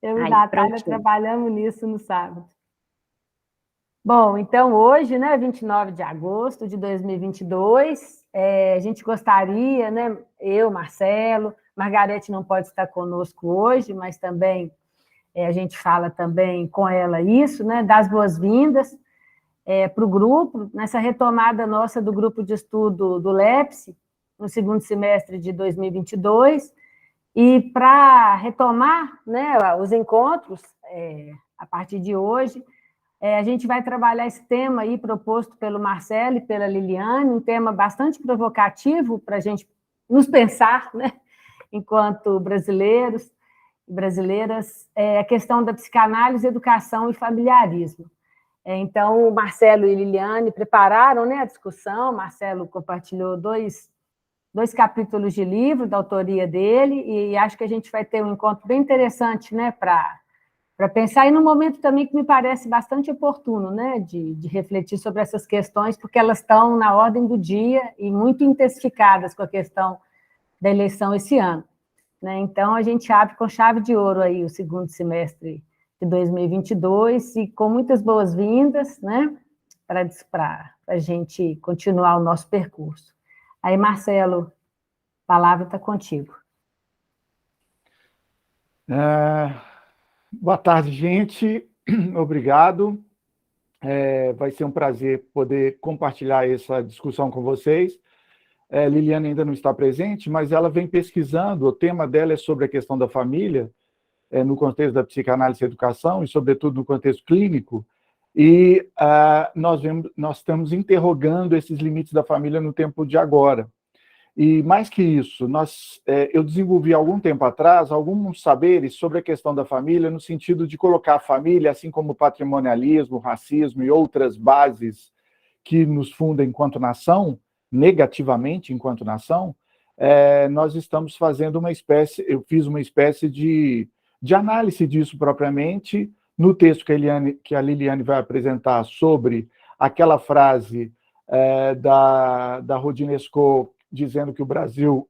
Eu e Aí, Natália prontinho. trabalhamos nisso no sábado. Bom, então hoje, né, 29 de agosto de 2022, a gente gostaria, né, eu, Marcelo, Margarete não pode estar conosco hoje, mas também a gente fala também com ela isso, né, das boas-vindas para o grupo, nessa retomada nossa do grupo de estudo do LEPS, no segundo semestre de 2022, e para retomar, né, os encontros a partir de hoje, a gente vai trabalhar esse tema aí proposto pelo Marcelo e pela Liliane, um tema bastante provocativo para a gente nos pensar, né, enquanto brasileiros e brasileiras, a questão da psicanálise, educação e familiarismo. Então, o Marcelo e Liliane prepararam, né, a discussão, o Marcelo compartilhou dois capítulos de livro da autoria dele, e acho que a gente vai ter um encontro bem interessante, né, para pensar, e num momento também que me parece bastante oportuno, né, de refletir sobre essas questões, porque elas estão na ordem do dia e muito intensificadas com a questão da eleição esse ano, né? Então, a gente abre com chave de ouro aí o segundo semestre de 2022 e com muitas boas-vindas, né, para a gente continuar o nosso percurso. Aí, Marcelo, a palavra está contigo. Boa tarde, gente. Obrigado. Vai ser um prazer poder compartilhar essa discussão com vocês. Liliane ainda não está presente, mas ela vem pesquisando, o tema dela é sobre a questão da família, no contexto da psicanálise e educação, e sobretudo no contexto clínico, e nós estamos interrogando esses limites da família no tempo de agora. E mais que isso, eu desenvolvi há algum tempo atrás alguns saberes sobre a questão da família, no sentido de colocar a família, assim como o patrimonialismo, o racismo e outras bases que nos fundam enquanto nação, negativamente enquanto nação, nós estamos fazendo eu fiz uma espécie de análise disso propriamente, no texto que a Liliane vai apresentar sobre aquela frase da Rodinesco, dizendo que o Brasil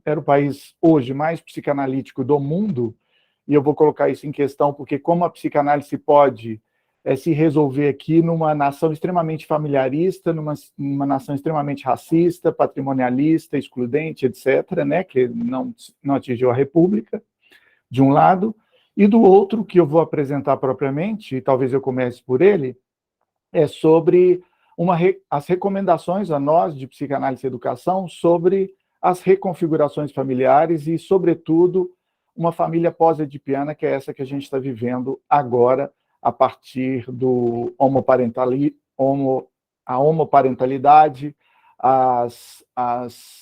era o país hoje mais psicanalítico do mundo, e eu vou colocar isso em questão, porque como a psicanálise pode se resolver aqui numa nação extremamente familiarista, numa nação extremamente racista, patrimonialista, excludente, etc., né, que não atingiu a República, de um lado, e do outro, que eu vou apresentar propriamente, e talvez eu comece por ele, é sobre as recomendações a nós, de psicanálise e educação, sobre as reconfigurações familiares e, sobretudo, uma família pós-edipiana, que é essa que a gente está vivendo agora, a partir do a homoparentalidade, as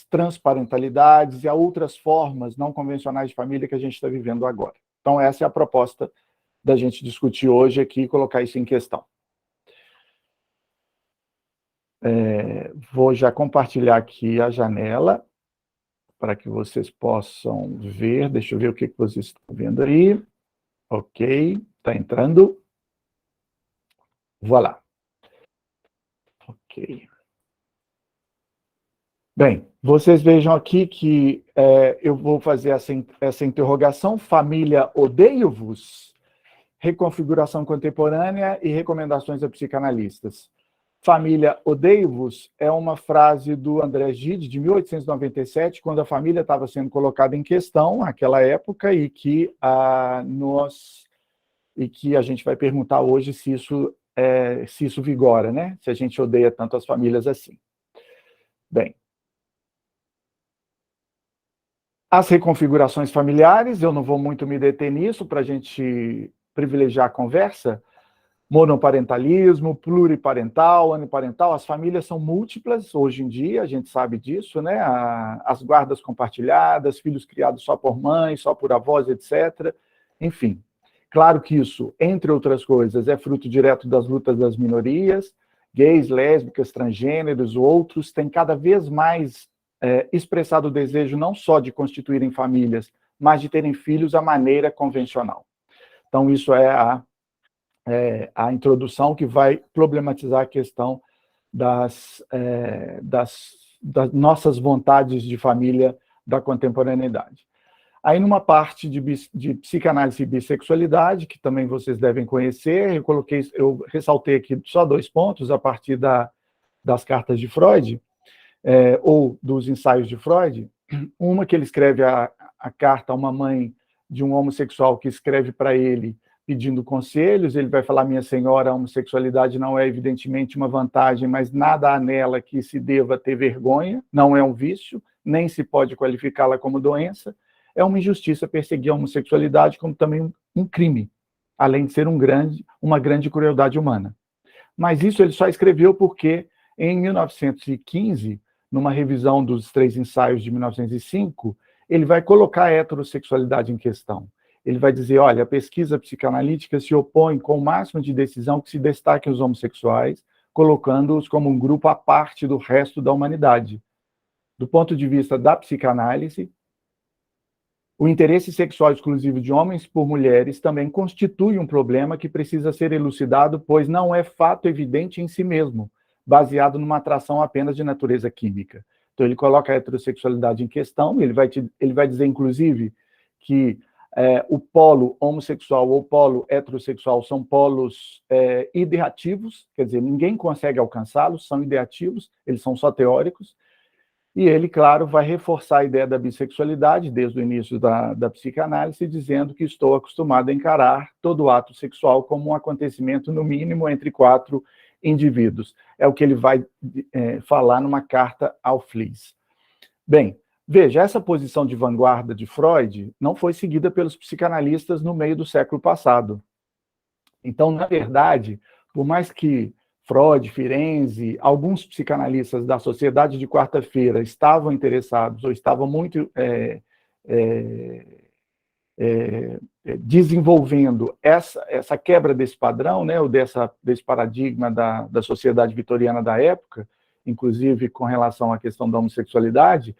transparentalidades e a outras formas não convencionais de família que a gente está vivendo agora. Então, essa é a proposta da gente discutir hoje aqui e colocar isso em questão. Vou já compartilhar aqui a janela, para que vocês possam ver. Deixa eu ver o que vocês estão vendo aí. Ok, está entrando. Voilà. Ok. Bem, vocês vejam aqui que eu vou fazer essa interrogação: família, odeio-vos? Reconfiguração contemporânea e recomendações a psicanalistas. Família, odeio-vos é uma frase do André Gide, de 1897, quando a família estava sendo colocada em questão naquela época, e que a gente vai perguntar hoje se isso vigora, né? Se a gente odeia tanto as famílias assim. Bem, as reconfigurações familiares, eu não vou muito me deter nisso para a gente privilegiar a conversa. Monoparentalismo, pluriparental, oniparental, as famílias são múltiplas hoje em dia, a gente sabe disso, né? As guardas compartilhadas, filhos criados só por mãe, só por avós, etc. Enfim, claro que isso, entre outras coisas, é fruto direto das lutas das minorias, gays, lésbicas, transgêneros, outros, têm cada vez mais expressado o desejo não só de constituírem famílias, mas de terem filhos à maneira convencional. Então, isso é a introdução que vai problematizar a questão das nossas vontades de família da contemporaneidade. Aí, numa parte de psicanálise e bissexualidade, que também vocês devem conhecer, eu ressaltei aqui só 2 pontos a partir das cartas de Freud, ou dos ensaios de Freud. Uma que ele escreve a carta a uma mãe de um homossexual que escreve para ele pedindo conselhos, ele vai falar: minha senhora, a homossexualidade não é evidentemente uma vantagem, mas nada há nela que se deva ter vergonha, não é um vício, nem se pode qualificá-la como doença, é uma injustiça perseguir a homossexualidade como também um crime, além de ser uma grande crueldade humana. Mas isso ele só escreveu porque, em 1915, numa revisão dos 3 ensaios de 1905, ele vai colocar a heterossexualidade em questão. Ele vai dizer: olha, a pesquisa psicanalítica se opõe com o máximo de decisão que se destaquem os homossexuais, colocando-os como um grupo à parte do resto da humanidade. Do ponto de vista da psicanálise, o interesse sexual exclusivo de homens por mulheres também constitui um problema que precisa ser elucidado, pois não é fato evidente em si mesmo, baseado numa atração apenas de natureza química. Então, ele coloca a heterossexualidade em questão, ele vai dizer, inclusive, que o polo homossexual ou o polo heterossexual são polos ideativos, quer dizer, ninguém consegue alcançá-los, são ideativos, eles são só teóricos. E ele, claro, vai reforçar a ideia da bissexualidade desde o início da psicanálise, dizendo que estou acostumado a encarar todo ato sexual como um acontecimento, no mínimo, entre 4 indivíduos. É o que ele vai falar numa carta ao Fliess. Bem, veja, essa posição de vanguarda de Freud não foi seguida pelos psicanalistas no meio do século passado. Então, na verdade, por mais que Freud, Firenze, alguns psicanalistas da Sociedade de Quarta-feira estavam interessados ou estavam muito desenvolvendo essa quebra desse padrão, né, ou desse paradigma da sociedade vitoriana da época, inclusive com relação à questão da homossexualidade,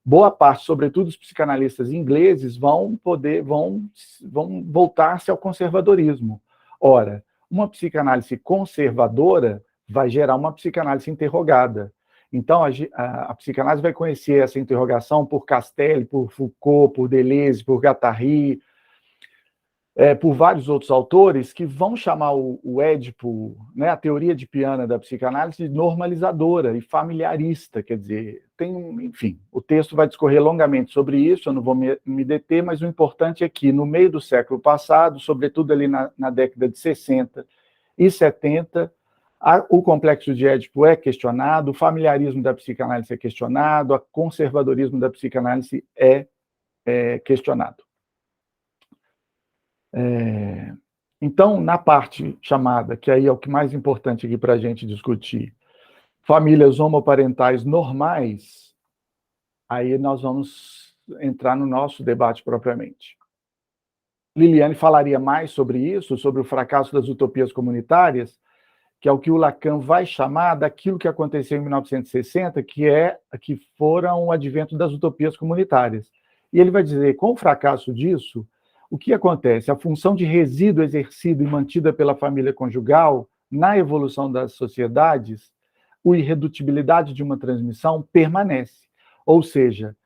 boa parte, sobretudo os psicanalistas ingleses, vão voltar-se ao conservadorismo. Ora, uma psicanálise conservadora vai gerar uma psicanálise interrogada. Então, a psicanálise vai conhecer essa interrogação por Castelli, por Foucault, por Deleuze, por Guattari, por vários outros autores que vão chamar o Édipo, né, a teoria de Piana da psicanálise, de normalizadora e familiarista. Quer dizer, enfim, o texto vai discorrer longamente sobre isso, eu não vou me deter, mas o importante é que, no meio do século passado, sobretudo ali na década de 60 e 70, o complexo de Édipo é questionado, o familiarismo da psicanálise é questionado, o conservadorismo da psicanálise é questionado. Então, na parte chamada, que aí é o que mais importante aqui para a gente discutir, famílias homoparentais normais, aí nós vamos entrar no nosso debate propriamente. Liliane falaria mais sobre isso, sobre o fracasso das utopias comunitárias, que é o que o Lacan vai chamar daquilo que aconteceu em 1960, que foram o advento das utopias comunitárias. E ele vai dizer, com o fracasso disso, o que acontece? A função de resíduo exercida e mantida pela família conjugal na evolução das sociedades, a irredutibilidade de uma transmissão permanece. Ou seja,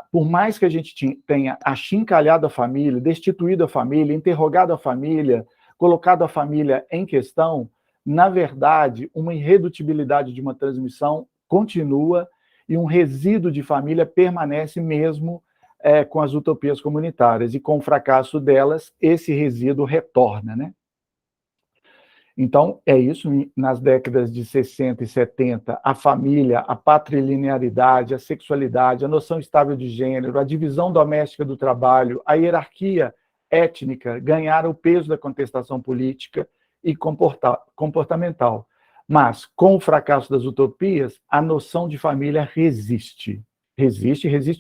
por mais que a gente tenha achincalhado a família, destituído a família, interrogado a família, colocado a família em questão, na verdade, uma irredutibilidade de uma transmissão continua e um resíduo de família permanece mesmo com as utopias comunitárias, e com o fracasso delas, esse resíduo retorna, né? Então, é isso, nas décadas de 60 e 70, a família, a patrilinearidade, a sexualidade, a noção estável de gênero, a divisão doméstica do trabalho, a hierarquia étnica ganharam o peso da contestação política e comportamental. Mas, com o fracasso das utopias, a noção de família resiste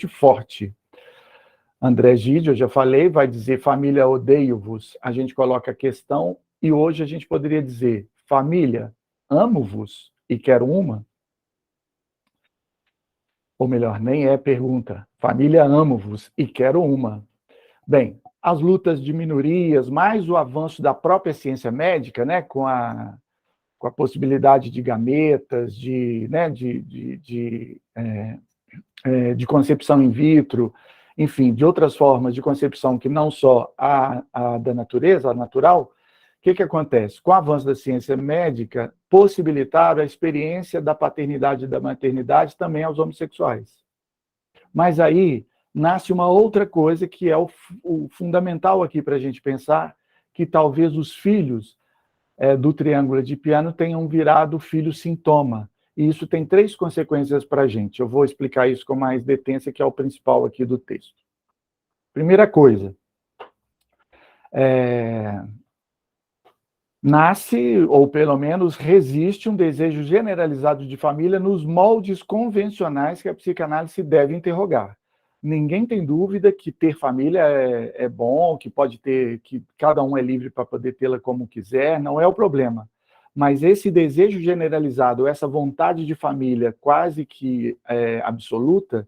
forte. André Gide, eu já falei, vai dizer família odeio-vos, a gente coloca a questão, e hoje a gente poderia dizer família amo-vos e quero uma. Ou melhor, nem é pergunta, família amo-vos e quero uma. Bem, as lutas de minorias, mais o avanço da própria ciência médica, né, com a possibilidade de gametas, de concepção in vitro. enfim, de outras formas de concepção que não só a da natureza, a natural, o que acontece? Com o avanço da ciência médica, possibilitaram a experiência da paternidade e da maternidade também aos homossexuais. Mas aí nasce uma outra coisa que é o fundamental aqui para a gente pensar, que talvez os filhos do triângulo edipiano tenham virado filho sintoma. E isso tem 3 consequências para a gente. Eu vou explicar isso com mais detência, que é o principal aqui do texto. Primeira coisa, nasce, ou pelo menos resiste, um desejo generalizado de família nos moldes convencionais que a psicanálise deve interrogar. Ninguém tem dúvida que ter família é bom, que pode ter, que cada um é livre para poder tê-la como quiser, não é o problema. Mas esse desejo generalizado, essa vontade de família quase que absoluta,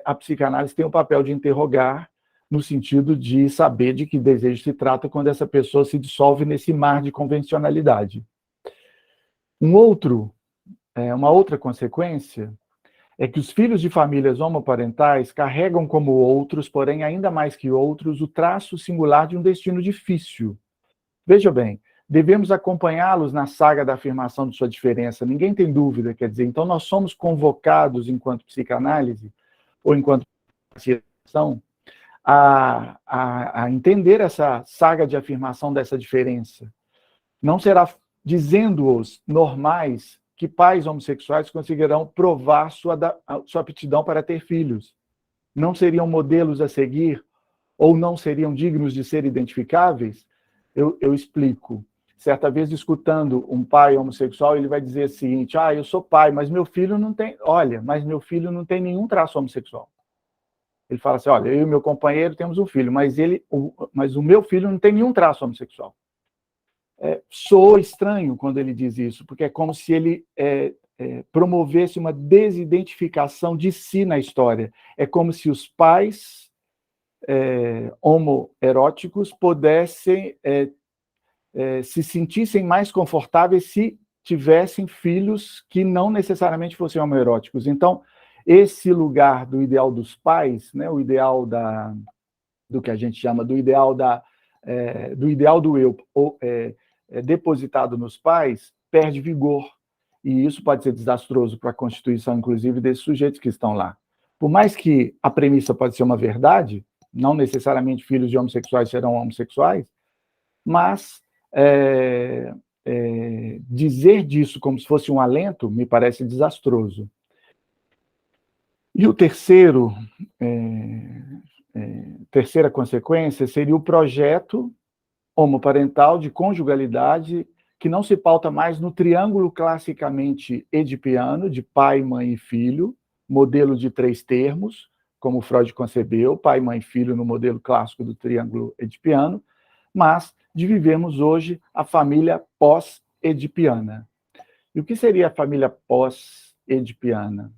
a psicanálise tem o papel de interrogar, no sentido de saber de que desejo se trata quando essa pessoa se dissolve nesse mar de convencionalidade. Uma outra consequência é que os filhos de famílias homoparentais carregam como outros, porém ainda mais que outros, o traço singular de um destino difícil. Veja bem, devemos acompanhá-los na saga da afirmação de sua diferença, ninguém tem dúvida, quer dizer, então nós somos convocados, enquanto psicanálise, ou enquanto psiquiatrização, a entender essa saga de afirmação dessa diferença. Não será dizendo-os normais que pais homossexuais conseguirão provar sua aptidão para ter filhos. Não seriam modelos a seguir ou não seriam dignos de ser identificáveis? Eu explico. Certa vez, escutando um pai homossexual, ele vai dizer o seguinte: eu sou pai, mas meu filho não tem... Olha, mas meu filho não tem nenhum traço homossexual. Ele fala assim: olha, eu e meu companheiro temos um filho, mas o meu filho não tem nenhum traço homossexual. Soa estranho quando ele diz isso, porque é como se ele promovesse uma desidentificação de si na história. É como se os pais homoeróticos pudessem se sentissem mais confortáveis se tivessem filhos que não necessariamente fossem homoeróticos. Então, esse lugar do ideal dos pais, né, o ideal do que a gente chama do ideal do eu depositado nos pais, perde vigor. E isso pode ser desastroso para a constituição, inclusive, desses sujeitos que estão lá. Por mais que a premissa pode ser uma verdade, não necessariamente filhos de homossexuais serão homossexuais, mas dizer disso como se fosse um alento me parece desastroso. E o terceira consequência seria o projeto homoparental de conjugalidade que não se pauta mais no triângulo classicamente edipiano, de pai, mãe e filho, modelo de 3 termos, como Freud concebeu, pai, mãe e filho no modelo clássico do triângulo edipiano, mas de vivermos hoje a família pós-edipiana. E o que seria a família pós-edipiana?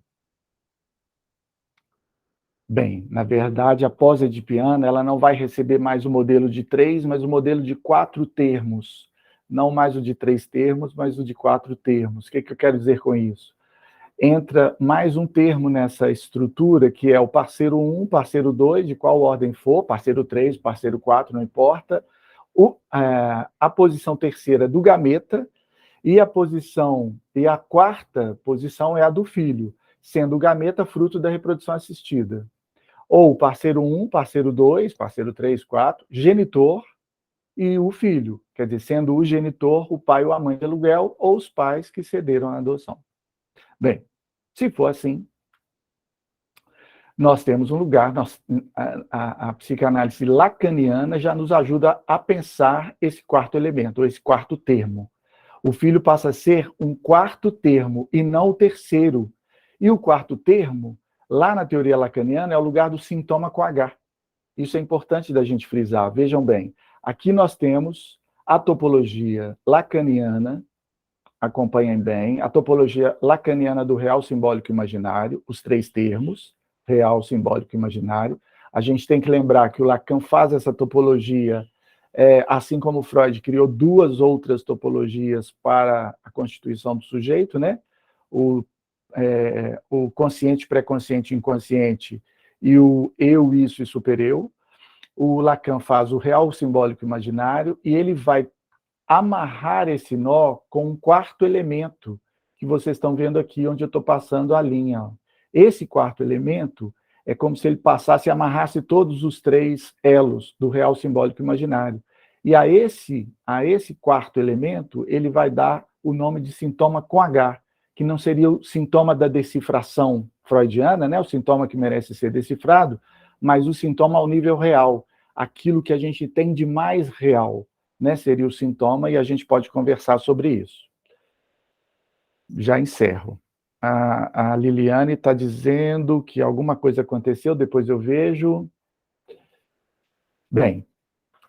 Bem, na verdade, a pós-edipiana ela não vai receber mais o modelo de 3, mas o modelo de 4 termos. Não mais o de 3 termos, mas o de 4 termos. O que eu quero dizer com isso? Entra mais um termo nessa estrutura, que é o parceiro 1, parceiro 2, de qual ordem for, parceiro 3, parceiro 4, não importa, a posição terceira do gameta, e a 4ª posição é a do filho, sendo o gameta fruto da reprodução assistida. Ou parceiro 1, parceiro 2, parceiro 3, 4, genitor e o filho, quer dizer, sendo o genitor o pai ou a mãe de aluguel ou os pais que cederam na adoção. Bem, se for assim, nós temos um lugar, a psicanálise lacaniana já nos ajuda a pensar esse 4º elemento, ou esse 4º termo. O filho passa a ser um 4º termo e não o terceiro. E o 4º termo, lá na teoria lacaniana, é o lugar do sintoma com H. Isso é importante da gente frisar. Vejam bem, aqui nós temos a topologia lacaniana, acompanhem bem, a topologia lacaniana do real, simbólico e imaginário, os 3 termos, real, simbólico e imaginário. A gente tem que lembrar que o Lacan faz essa topologia, assim como Freud criou 2 outras topologias para a constituição do sujeito, né? O consciente, pré-consciente e inconsciente, e o eu, isso e super-eu. O Lacan faz o real simbólico imaginário e ele vai amarrar esse nó com um quarto elemento que vocês estão vendo aqui, onde eu estou passando a linha. Esse quarto elemento é como se ele passasse e amarrasse todos os 3 elos do real simbólico imaginário. E a esse quarto elemento, ele vai dar o nome de sintoma com H, que não seria o sintoma da decifração freudiana, né, o sintoma que merece ser decifrado, mas o sintoma ao nível real, aquilo que a gente tem de mais real, né, seria o sintoma, e a gente pode conversar sobre isso. Já encerro. A Liliane está dizendo que alguma coisa aconteceu, depois eu vejo. Bem,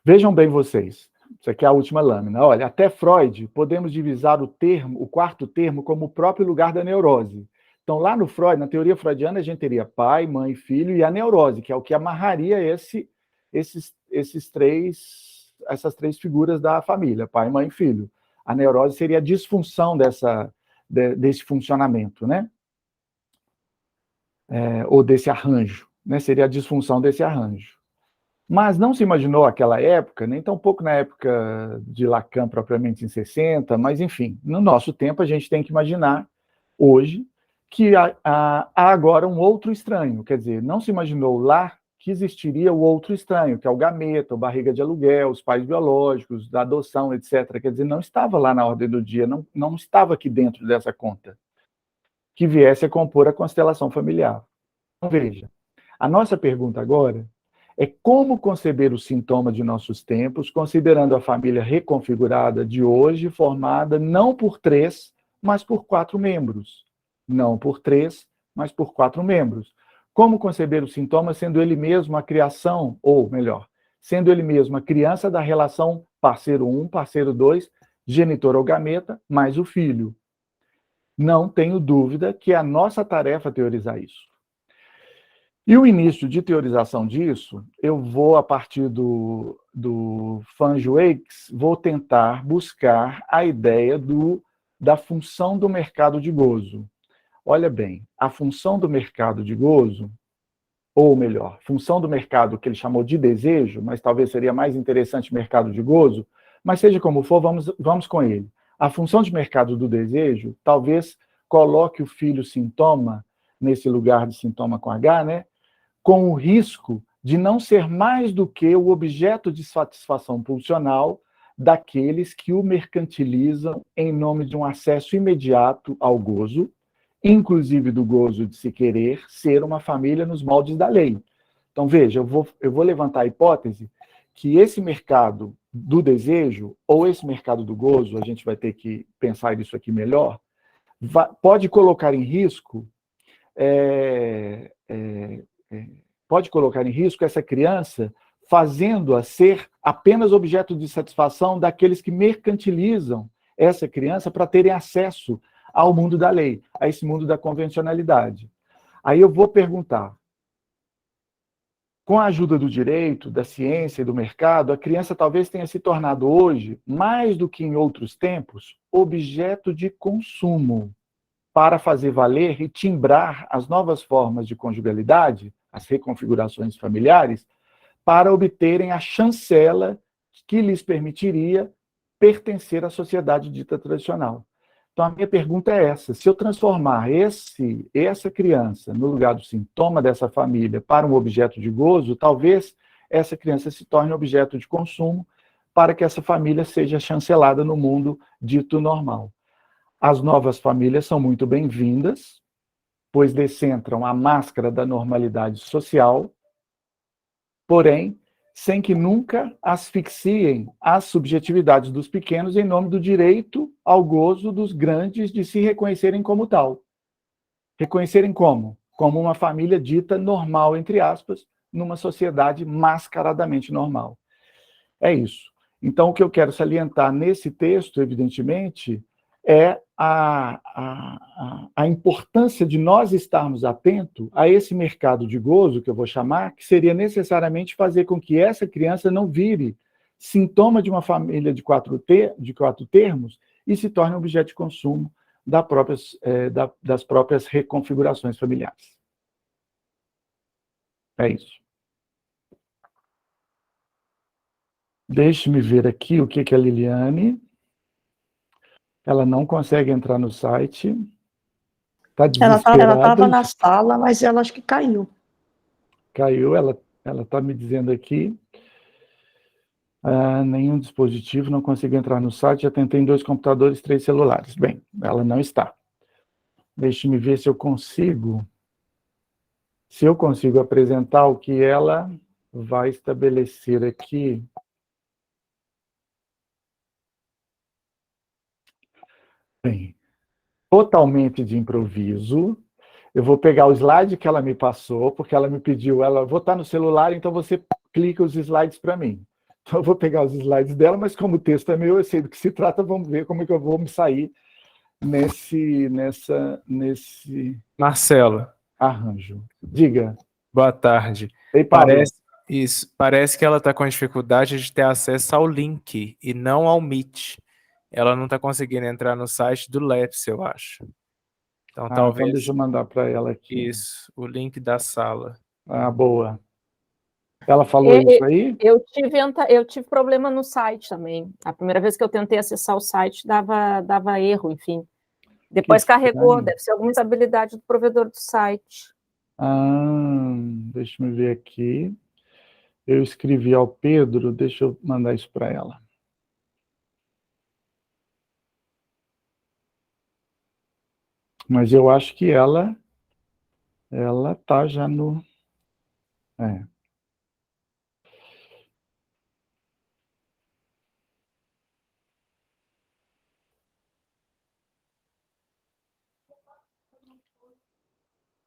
vejam bem vocês. Isso aqui é a última lâmina. Olha, até Freud, podemos divisar o quarto termo, como o próprio lugar da neurose. Então, lá no Freud, na teoria freudiana, a gente teria pai, mãe, filho e a neurose, que é o que amarraria essas 3 figuras da família, pai, mãe e filho. A neurose seria a disfunção desse funcionamento, né? Ou desse arranjo, né? Seria a disfunção desse arranjo. Mas não se imaginou aquela época, nem tampouco na época de Lacan, propriamente em 60, mas, enfim, no nosso tempo a gente tem que imaginar, hoje, que há agora um outro estranho. Quer dizer, não se imaginou lá que existiria o outro estranho, que é o gameta, o barriga de aluguel, os pais biológicos, da adoção, etc. Quer dizer, não estava lá na ordem do dia, não estava aqui dentro dessa conta, que viesse a compor a constelação familiar. Então, veja, a nossa pergunta agora é como conceber o sintoma de nossos tempos, considerando a família reconfigurada de hoje, formada não por 3, mas por 4 membros. Não por 3, mas por 4 membros. Como conceber o sintoma sendo ele mesmo a criação, ou melhor, sendo ele mesmo a criança da relação parceiro 1, parceiro 2, genitor ou gameta, mais o filho. Não tenho dúvida que é a nossa tarefa teorizar isso. E o início de teorização disso, eu vou, a partir do Fanjueix, vou tentar buscar a ideia da função do mercado de gozo. Olha bem, a função do mercado de gozo, ou melhor, função do mercado que ele chamou de desejo, mas talvez seria mais interessante mercado de gozo, mas seja como for, vamos com ele. A função de mercado do desejo talvez coloque o filho sintoma, nesse lugar de sintoma com H, né? Com o risco de não ser mais do que o objeto de satisfação pulsional daqueles que o mercantilizam em nome de um acesso imediato ao gozo, inclusive do gozo de se querer ser uma família nos moldes da lei. Então, veja, eu vou levantar a hipótese que esse mercado do desejo, ou esse mercado do gozo, a gente vai ter que pensar isso aqui melhor, pode colocar em risco essa criança, fazendo-a ser apenas objeto de satisfação daqueles que mercantilizam essa criança para terem acesso ao mundo da lei, a esse mundo da convencionalidade. Aí eu vou perguntar, com a ajuda do direito, da ciência e do mercado, a criança talvez tenha se tornado hoje, mais do que em outros tempos, objeto de consumo, para fazer valer e timbrar as novas formas de conjugalidade, as reconfigurações familiares, para obterem a chancela que lhes permitiria pertencer à sociedade dita tradicional. Então, a minha pergunta é essa: se eu transformar essa criança no lugar do sintoma dessa família para um objeto de gozo, talvez essa criança se torne objeto de consumo para que essa família seja chancelada no mundo dito normal. As novas famílias são muito bem-vindas, pois descentram a máscara da normalidade social, porém, sem que nunca asfixiem as subjetividades dos pequenos em nome do direito ao gozo dos grandes de se reconhecerem como tal. Reconhecerem como? Como uma família dita normal, entre aspas, numa sociedade mascaradamente normal. É isso. Então, o que eu quero salientar nesse texto, evidentemente, é a importância de nós estarmos atentos a esse mercado de gozo, que eu vou chamar, que seria necessariamente fazer com que essa criança não vire sintoma de uma família de quatro termos e se torne objeto de consumo das próprias reconfigurações familiares. É isso. Deixe-me ver aqui o que a Liliane... Ela não consegue entrar no site. Está desesperada. Ela estava na sala, mas ela acho que caiu. Caiu, ela está me dizendo aqui. Nenhum dispositivo, não consigo entrar no site. Já tentei em 2 computadores, 3 celulares. Bem, ela não está. Deixe-me ver se eu consigo. Se eu consigo apresentar o que ela vai estabelecer aqui. Bem, totalmente de improviso. Eu vou pegar o slide que ela me passou, porque ela me pediu, vou estar no celular, então você clica os slides para mim. Então eu vou pegar os slides dela, mas como o texto é meu, eu sei do que se trata, vamos ver como é que eu vou me sair nesse Marcelo. Arranjo. Diga. Boa tarde. Ei, Paulo. Parece que ela está com dificuldade de ter acesso ao link e não ao Meet. Ela não está conseguindo entrar no site do Lattes, eu acho. Então, talvez... Então deixa eu mandar para ela aqui. Isso, o link da sala. Boa. Ela falou isso aí? Eu tive problema no site também. A primeira vez que eu tentei acessar o site, dava erro, enfim. Depois carregou, deve ser alguma instabilidade do provedor do site. Deixa eu ver aqui. Eu escrevi ao Pedro, deixa eu mandar isso para ela. Mas eu acho que ela tá já no...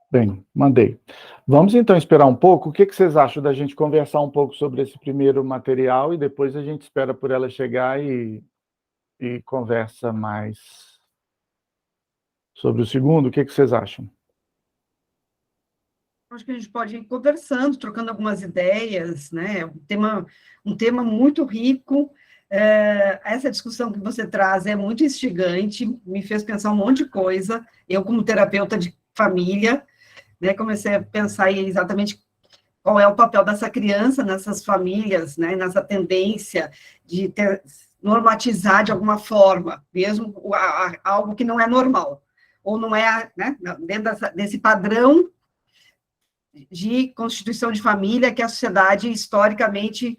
Bem, mandei. Vamos então esperar um pouco. O que vocês acham da gente conversar um pouco sobre esse primeiro material e depois a gente espera por ela chegar e conversa mais sobre o segundo? O que vocês acham? Acho que a gente pode ir conversando, trocando algumas ideias, né? Um tema muito rico. Essa discussão que você traz é muito instigante, me fez pensar um monte de coisa. Eu, como terapeuta de família, né, comecei a pensar exatamente qual é o papel dessa criança nessas famílias, né, nessa tendência de normatizar de alguma forma, mesmo algo que não é normal, ou não é, né, dentro desse padrão de constituição de família que a sociedade, historicamente,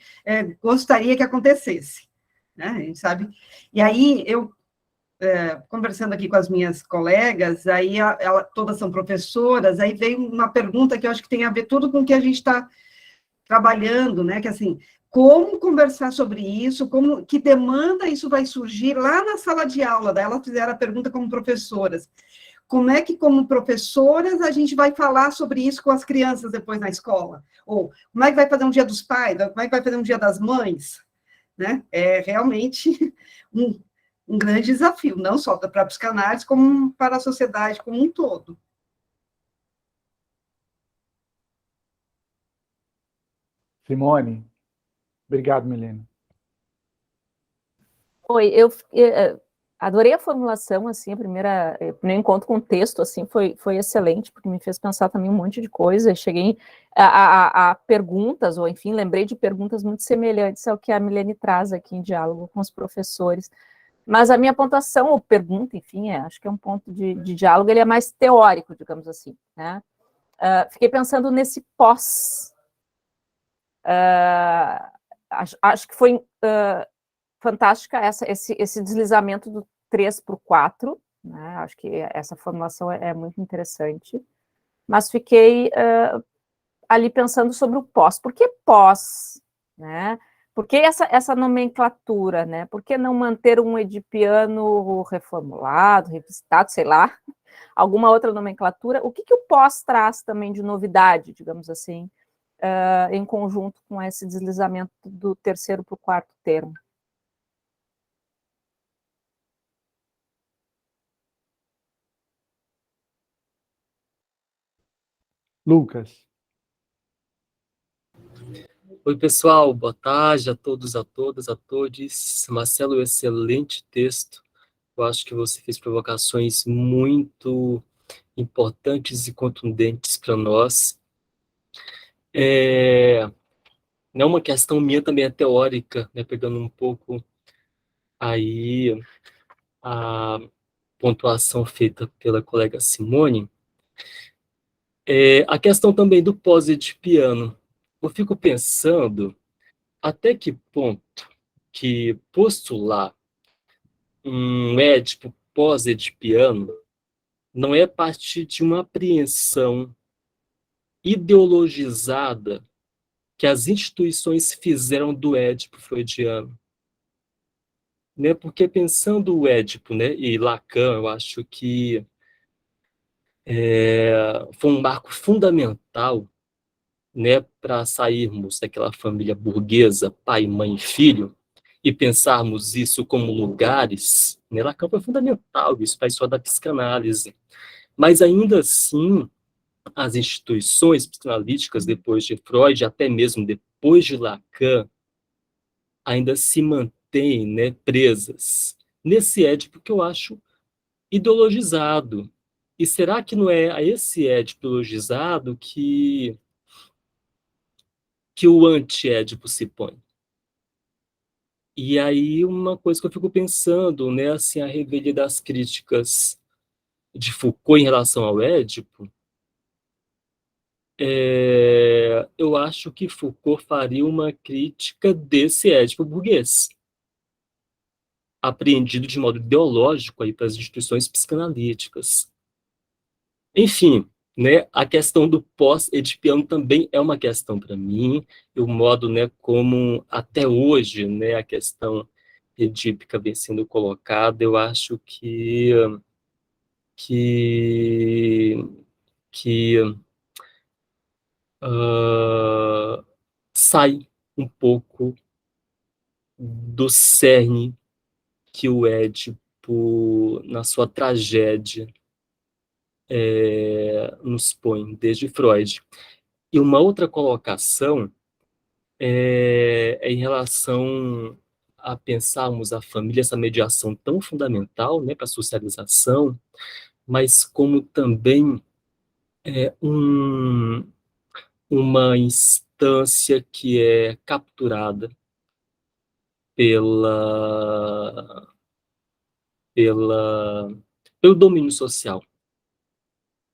gostaria que acontecesse, né, a gente sabe. E aí, eu, conversando aqui com as minhas colegas, aí todas são professoras, aí veio uma pergunta que eu acho que tem a ver tudo com o que a gente está trabalhando, né, que assim, como conversar sobre isso, que demanda isso vai surgir lá na sala de aula, daí elas fizeram a pergunta como professoras, como é que, como professoras, a gente vai falar sobre isso com as crianças depois na escola? Ou como é que vai fazer um dia dos pais? Como é que vai fazer um dia das mães? Né? É realmente um grande desafio, não só para a psicanálise, como para a sociedade como um todo. Simone? Obrigado, Milena. Oi, eu adorei a formulação, assim, o primeiro encontro com o texto, assim, foi excelente, porque me fez pensar também um monte de coisa, cheguei a perguntas, ou enfim, lembrei de perguntas muito semelhantes ao que a Milene traz aqui em diálogo com os professores. Mas a minha pontuação, ou pergunta, enfim, acho que é um ponto de diálogo, ele é mais teórico, digamos assim, né? Fiquei pensando nesse pós. Acho que foi fantástica esse deslizamento do 3 para o 4, né? Acho que essa formulação é muito interessante. Mas fiquei ali pensando sobre o pós. Por que pós? Né? Por que essa nomenclatura, né? Por que não manter um edipiano reformulado, revisitado, sei lá, alguma outra nomenclatura? O que o pós traz também de novidade, digamos assim, em conjunto com esse deslizamento do 3º para o 4º termo? Lucas. Oi, pessoal, boa tarde a todos, a todas, a todos. Marcelo, excelente texto. Eu acho que você fez provocações muito importantes e contundentes para nós. Não é uma questão minha, também é teórica, né, pegando um pouco aí a pontuação feita pela colega Simone. A questão também do pós-edipiano. Eu fico pensando até que ponto que postular um Édipo pós-edipiano não é partir de uma apreensão ideologizada que as instituições fizeram do Édipo freudiano. Né? Porque pensando o Édipo, né, e Lacan, eu acho que foi um marco fundamental, né, para sairmos daquela família burguesa, pai, mãe e filho, e pensarmos isso como lugares. Né? Lacan foi fundamental isso para a história da psicanálise. Mas ainda assim, as instituições psicanalíticas depois de Freud, até mesmo depois de Lacan, ainda se mantêm, né, presas nesse Édipo que eu acho ideologizado. E será que não é a esse Édipo ideologizado que o anti-Édipo se põe? E aí uma coisa que eu fico pensando, né, assim, a revelia das críticas de Foucault em relação ao Édipo, eu acho que Foucault faria uma crítica desse Édipo burguês, apreendido de modo ideológico aí para as instituições psicanalíticas. Enfim, né, a questão do pós-edipiano também é uma questão para mim, e o modo, né, como até hoje, né, a questão edípica vem sendo colocada, eu acho que, que sai um pouco do cerne que o Édipo, na sua tragédia, nos põe, desde Freud. E uma outra colocação é em relação a pensarmos a família, essa mediação tão fundamental, né, para a socialização, mas como também uma instância que é capturada pelo domínio social.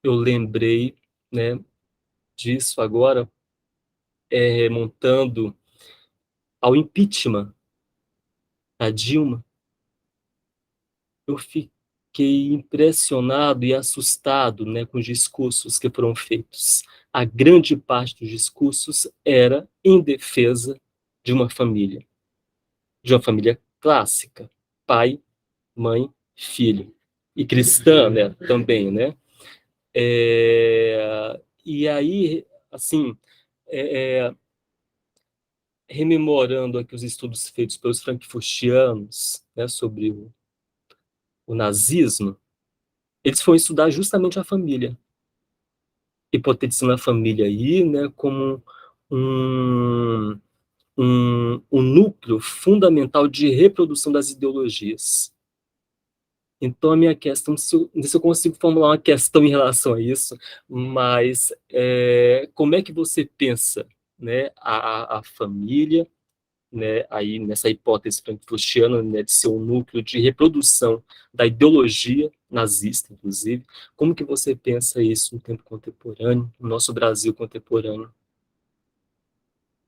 Eu lembrei, né, disso agora, remontando ao impeachment da Dilma. Eu fiquei impressionado e assustado, né, com os discursos que foram feitos. A grande parte dos discursos era em defesa de uma família clássica, pai, mãe, filho, e cristã, né, também, né? E aí, assim, rememorando aqui os estudos feitos pelos frankfurtianos, né, sobre o nazismo, eles foram estudar justamente a família, hipotetizando a família aí, né, como um núcleo fundamental de reprodução das ideologias. Então, a minha questão, se eu consigo formular uma questão em relação a isso, mas como é que você pensa, né, a família, né, aí nessa hipótese frankfurtiana, né, de ser um núcleo de reprodução da ideologia nazista, inclusive, como que você pensa isso no tempo contemporâneo, no nosso Brasil contemporâneo?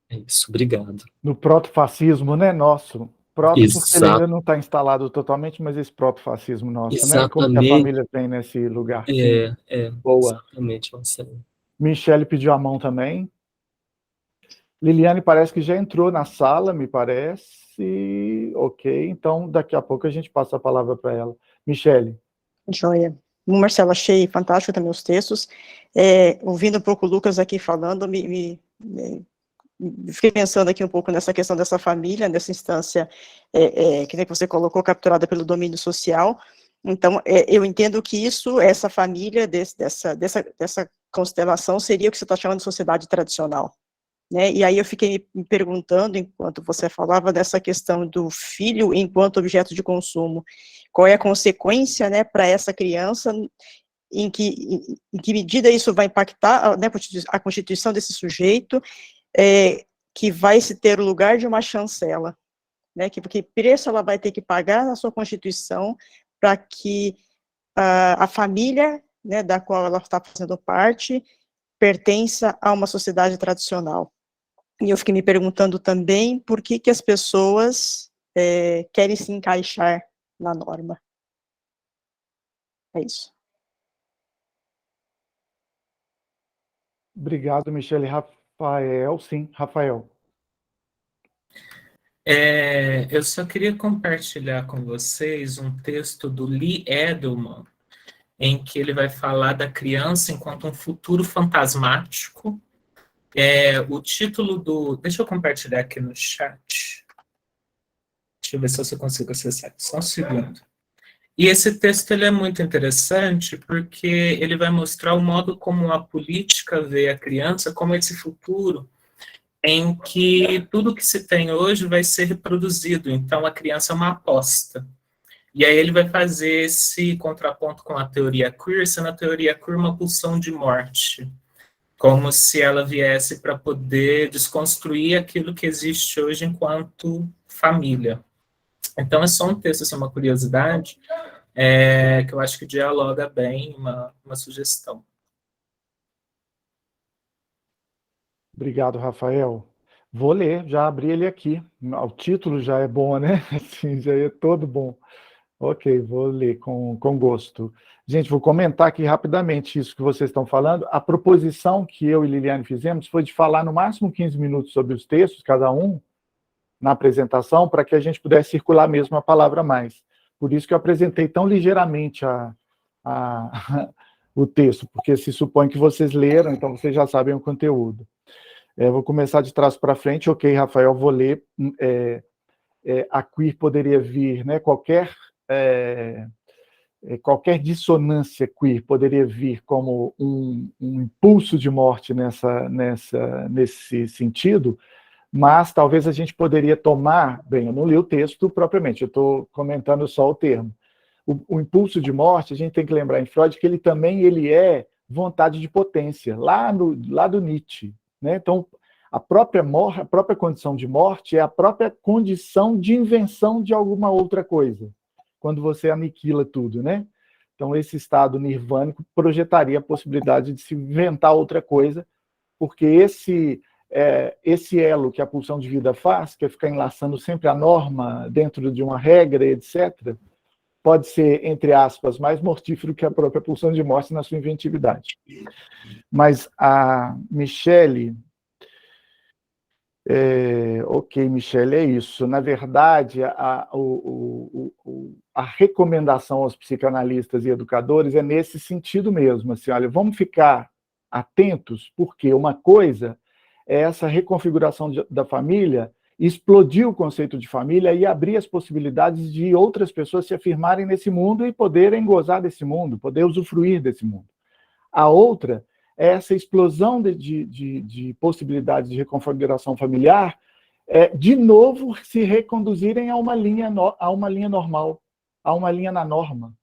É isso, obrigado. No protofascismo, né, nosso. Proto, porque ele ainda não está instalado totalmente, mas esse protofascismo nosso, né? Como que a família tem nesse lugar? Boa. Exatamente, Marcelo. Michele pediu a mão também. Liliane parece que já entrou na sala, me parece. Ok, então daqui a pouco a gente passa a palavra para ela. Michele. Joia. Marcelo, achei fantástico também os textos. Ouvindo um pouco o Lucas aqui falando, fiquei pensando aqui um pouco nessa questão dessa família, dessa instância que nem você colocou, capturada pelo domínio social. Então, eu entendo que essa família, dessa constelação, seria o que você está chamando de sociedade tradicional. Né? E aí eu fiquei me perguntando, enquanto você falava dessa questão do filho enquanto objeto de consumo, qual é a consequência, né, para essa criança em que medida isso vai impactar, né, a constituição desse sujeito, que vai se ter o lugar de uma chancela, né, porque preço ela vai ter que pagar na sua constituição para que a família, né, da qual ela está fazendo parte, pertença a uma sociedade tradicional. E eu fiquei me perguntando também por que as pessoas querem se encaixar na norma. É isso. Obrigado, Michele. Rafael, sim, Rafael. Eu só queria compartilhar com vocês um texto do Lee Edelman, em que ele vai falar da criança enquanto um futuro fantasmático. O título do... Deixa eu compartilhar aqui no chat. Deixa eu ver se eu consigo acessar. Só um segundo. E esse texto ele é muito interessante porque ele vai mostrar o modo como a política vê a criança como esse futuro em que tudo que se tem hoje vai ser reproduzido. Então, a criança é uma aposta. E aí ele vai fazer esse contraponto com a teoria queer, sendo a teoria queer uma pulsão de morte, como se ela viesse para poder desconstruir aquilo que existe hoje enquanto família. Então, é só um texto, assim, uma curiosidade, que eu acho que dialoga bem, uma sugestão. Obrigado, Rafael. Vou ler, já abri ele aqui. O título já é bom, né? Assim, já é todo bom. Ok, vou ler com gosto. Gente, vou comentar aqui rapidamente isso que vocês estão falando. A proposição que eu e Liliane fizemos foi de falar no máximo 15 minutos sobre os textos, cada um, na apresentação, para que a gente pudesse circular mesmo a palavra mais. Por isso que eu apresentei tão ligeiramente o texto, porque se supõe que vocês leram, então vocês já sabem o conteúdo. Vou começar de trás para frente. Ok, Rafael, vou ler. A queer poderia vir, né? Qualquer dissonância queer poderia vir como um impulso de morte nesse sentido, mas talvez a gente poderia tomar... Bem, eu não li o texto propriamente, eu estou comentando só o termo. O impulso de morte, a gente tem que lembrar em Freud que ele é vontade de potência, lá do Nietzsche. Né? Então, a própria condição de morte é a própria condição de invenção de alguma outra coisa, quando você aniquila tudo, né? Então, esse estado nirvânico projetaria a possibilidade de se inventar outra coisa, porque esse elo que a pulsão de vida faz, que é ficar enlaçando sempre a norma dentro de uma regra, etc., pode ser, entre aspas, mais mortífero que a própria pulsão de morte na sua inventividade. Mas a Michele... ok, Michele, é isso. Na verdade, a recomendação aos psicanalistas e educadores é nesse sentido mesmo. Assim, olha, vamos ficar atentos, porque uma coisa é essa reconfiguração da família, explodir o conceito de família e abrir as possibilidades de outras pessoas se afirmarem nesse mundo e poderem gozar desse mundo, poder usufruir desse mundo. A outra é essa explosão de possibilidades de reconfiguração familiar, de novo se reconduzirem a uma linha normal, a uma linha na norma.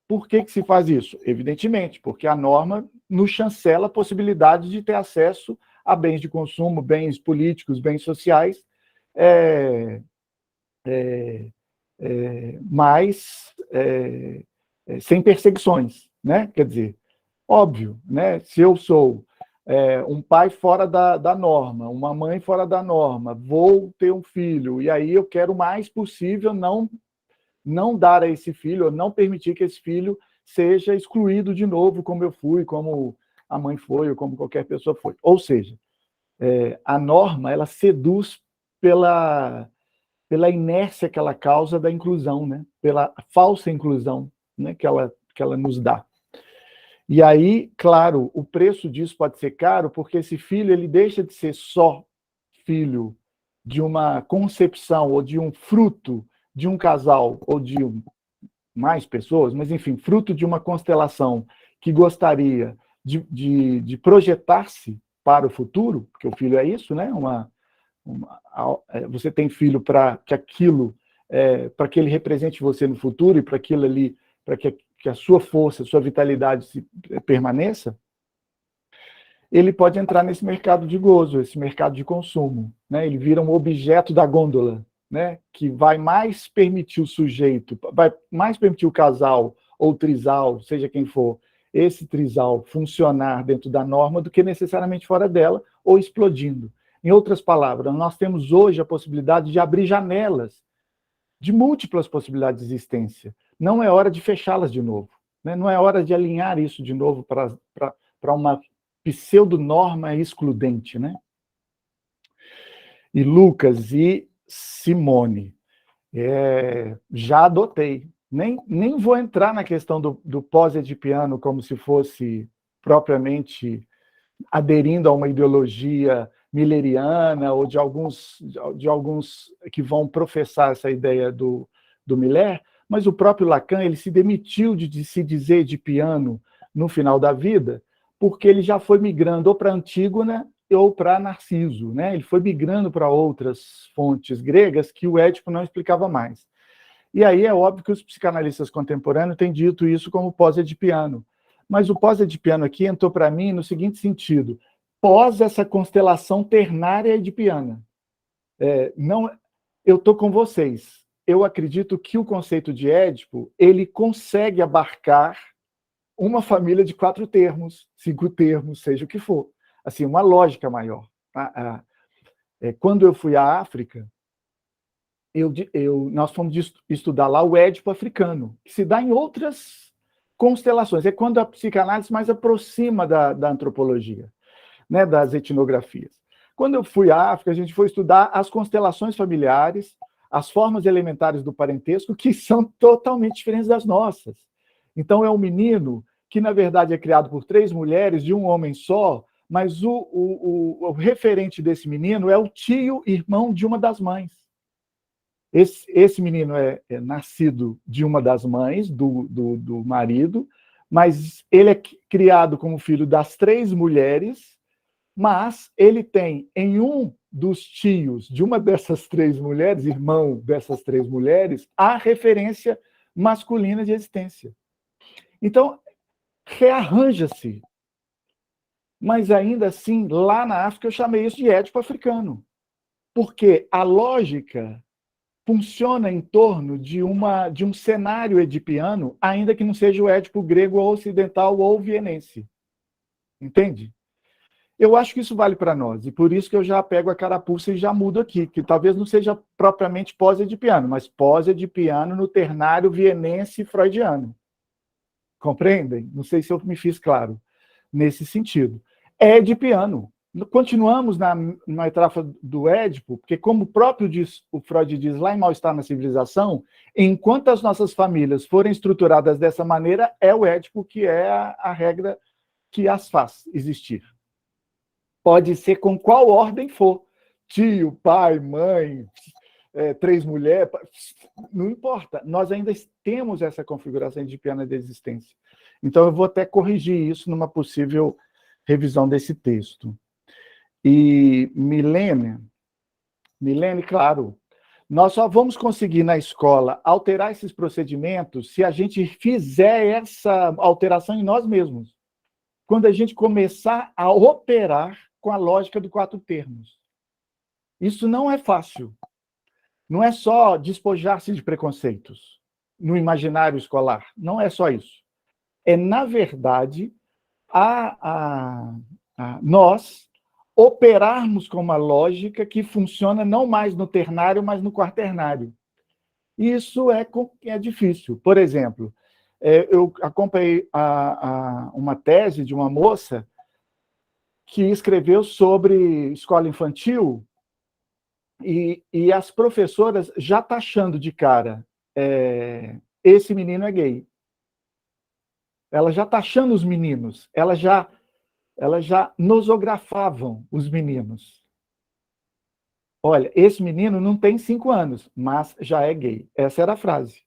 Por que se faz isso? Evidentemente, porque a norma nos chancela a possibilidade de ter acesso a bens de consumo, bens políticos, bens sociais, mas sem perseguições, né? Quer dizer, óbvio, né? Se eu sou um pai fora da norma, uma mãe fora da norma, vou ter um filho, e aí eu quero o mais possível não dar a esse filho, ou não permitir que esse filho seja excluído de novo, como eu fui, como a mãe foi, ou como qualquer pessoa foi. Ou seja, a norma, ela seduz pela inércia que ela causa da inclusão, né? Pela falsa inclusão, né? que ela nos dá. E aí, claro, o preço disso pode ser caro, porque esse filho ele deixa de ser só filho de uma concepção ou de um fruto de um casal ou de mais pessoas, mas, enfim, fruto de uma constelação que gostaria de projetar-se para o futuro, porque o filho é isso, né? Você tem filho para que aquilo, para que ele represente você no futuro e para aquilo ali, para que que a sua força, a sua vitalidade permaneça, ele pode entrar nesse mercado de gozo, esse mercado de consumo, né? Ele vira um objeto da gôndola, né? Que vai mais permitir o sujeito, vai mais permitir o casal ou trisal, seja quem for, esse trisal funcionar dentro da norma do que necessariamente fora dela ou explodindo. Em outras palavras, nós temos hoje a possibilidade de abrir janelas de múltiplas possibilidades de existência. Não é hora de fechá-las de novo, né? Não é hora de alinhar isso de novo para uma pseudo-norma excludente, né? E Lucas e Simone, já adotei. Nem vou entrar na questão do pós-edipiano como se fosse propriamente aderindo a uma ideologia milleriana ou de alguns que vão professar essa ideia do Miller, mas o próprio Lacan ele se demitiu de se dizer edipiano no final da vida, porque ele já foi migrando ou para Antígona ou para Narciso, né? Ele foi migrando para outras fontes gregas que o Édipo não explicava mais. E aí é óbvio que os psicanalistas contemporâneos têm dito isso como pós-edipiano. Mas o pós-edipiano aqui entrou para mim no seguinte sentido: pós essa constelação ternária edipiana. Eu estou com vocês. Eu acredito que o conceito de Édipo ele consegue abarcar uma família de 4 termos, 5 termos, seja o que for. Assim, uma lógica maior. Quando eu fui à África, nós fomos estudar lá o Édipo africano, que se dá em outras constelações. É quando a psicanálise mais aproxima da antropologia, né, das etnografias. Quando eu fui à África, a gente foi estudar as constelações familiares, as formas elementares do parentesco, que são totalmente diferentes das nossas. Então, é um menino que, na verdade, é criado por 3 mulheres de um homem só, mas o referente desse menino é o tio, irmão de uma das mães. Esse menino é nascido de uma das mães, do marido, mas ele é criado como filho das 3 mulheres, mas ele tem em um dos tios de uma dessas 3 mulheres, irmão dessas 3 mulheres, a referência masculina de existência. Então, rearranja-se. Mas ainda assim, lá na África, eu chamei isso de Édipo africano. Porque a lógica funciona em torno de um cenário edipiano, ainda que não seja o Édipo grego ou ocidental ou vienense. Entende? Eu acho que isso vale para nós, e por isso que eu já pego a carapuça e já mudo aqui, que talvez não seja propriamente pós-edipiano, mas pós-edipiano no ternário vienense e freudiano. Compreendem? Não sei se eu me fiz claro nesse sentido. É edipiano. Continuamos na etapa do Édipo, porque como o Freud diz lá em Mal-Estar na Civilização, enquanto as nossas famílias forem estruturadas dessa maneira, é o Édipo que é a regra que as faz existir. Pode ser com qual ordem for. Tio, pai, mãe, 3 mulheres, não importa. Nós ainda temos essa configuração edipiana de existência. Então, eu vou até corrigir isso numa possível revisão desse texto. E Milene, claro, nós só vamos conseguir na escola alterar esses procedimentos se a gente fizer essa alteração em nós mesmos. Quando a gente começar a operar com a lógica do 4 termos. Isso não é fácil. Não é só despojar-se de preconceitos no imaginário escolar. Não é só isso. É, na verdade, nós operarmos com uma lógica que funciona não mais no ternário, mas no quaternário. Isso é difícil. Por exemplo, eu acompanhei uma tese de uma moça que escreveu sobre escola infantil e as professoras já taxando de cara, esse menino é gay. Ela já taxando os meninos, elas já nosografavam os meninos. Olha, esse menino não tem 5 anos, mas já é gay. Essa era a frase.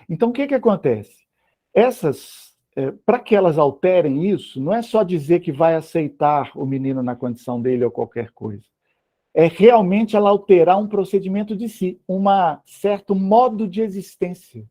Então, o que acontece? Para que elas alterem isso, não é só dizer que vai aceitar o menino na condição dele ou qualquer coisa. É realmente ela alterar um procedimento de si, um certo modo de existência.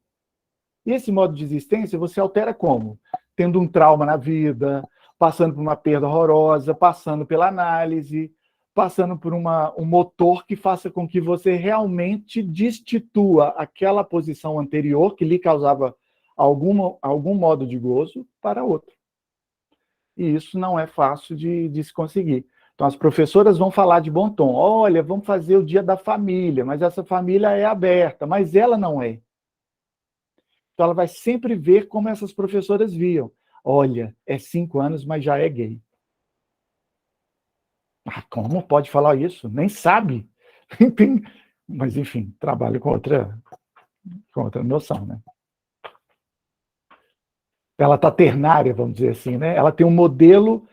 E esse modo de existência você altera como? Tendo um trauma na vida, passando por uma perda horrorosa, passando pela análise, passando por um motor que faça com que você realmente destitua aquela posição anterior que lhe causava algum modo de gozo para outro. E isso não é fácil de se conseguir. Então, as professoras vão falar de bom tom. Olha, vamos fazer o dia da família, mas essa família é aberta, mas ela não é. Então, ela vai sempre ver como essas professoras viam. Olha, é 5 anos, mas já é gay. Ah, como pode falar isso? Nem sabe. Mas, enfim, trabalho com outra noção, né? Ela está ternária, vamos dizer assim, né? Ela tem um modelo,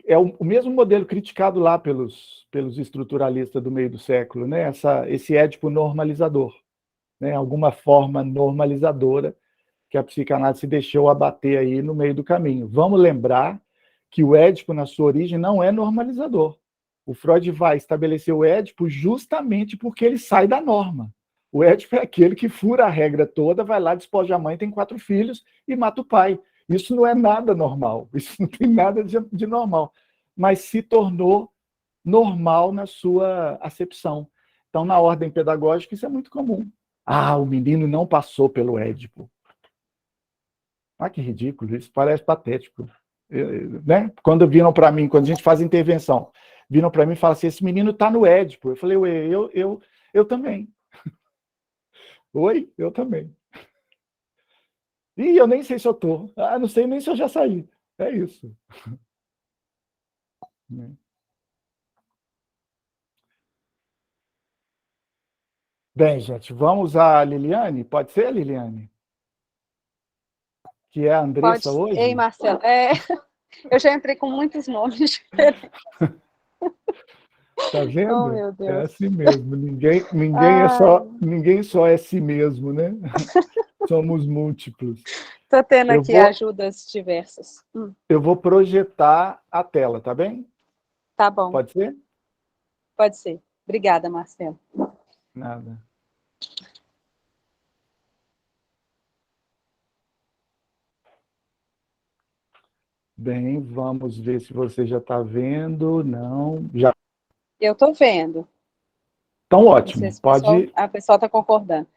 é o mesmo modelo criticado lá pelos estruturalistas do meio do século, né? Esse édipo normalizador, né? Alguma forma normalizadora que a psicanálise deixou abater aí no meio do caminho. Vamos lembrar que o édipo, na sua origem, não é normalizador. O Freud vai estabelecer o édipo justamente porque ele sai da norma. O édipo é aquele que fura a regra toda, vai lá, despoja a mãe, tem 4 filhos e mata o pai. Isso não é nada normal, isso não tem nada de normal, mas se tornou normal na sua acepção. Então, na ordem pedagógica, isso é muito comum. Ah, o menino não passou pelo édipo. Ah, que ridículo, isso parece patético. Né? Quando viram para mim, quando a gente faz intervenção, viram para mim e falam assim, esse menino está no édipo. Eu falei, ué, eu também. Oi, eu também. E eu nem sei se eu estou. Ah, não sei nem se eu já saí. É isso. Bem, gente, vamos à Liliane? Pode ser, Liliane? Que é a Andressa Pode. hoje? Ei, Marcelo. Eu já entrei com muitos nomes diferentes. Tá vendo? Oh, meu É Deus. assim mesmo. Ninguém só é si mesmo, né? Somos múltiplos. Estou tendo aqui ajudas diversas. Eu vou projetar a tela, tá bem? Tá bom. Pode ser? Pode ser. Obrigada, Marcelo. Nada. Bem, vamos ver se você já está vendo. Não, já. Eu estou vendo. Então, ótimo. Pode. A pessoa está concordando.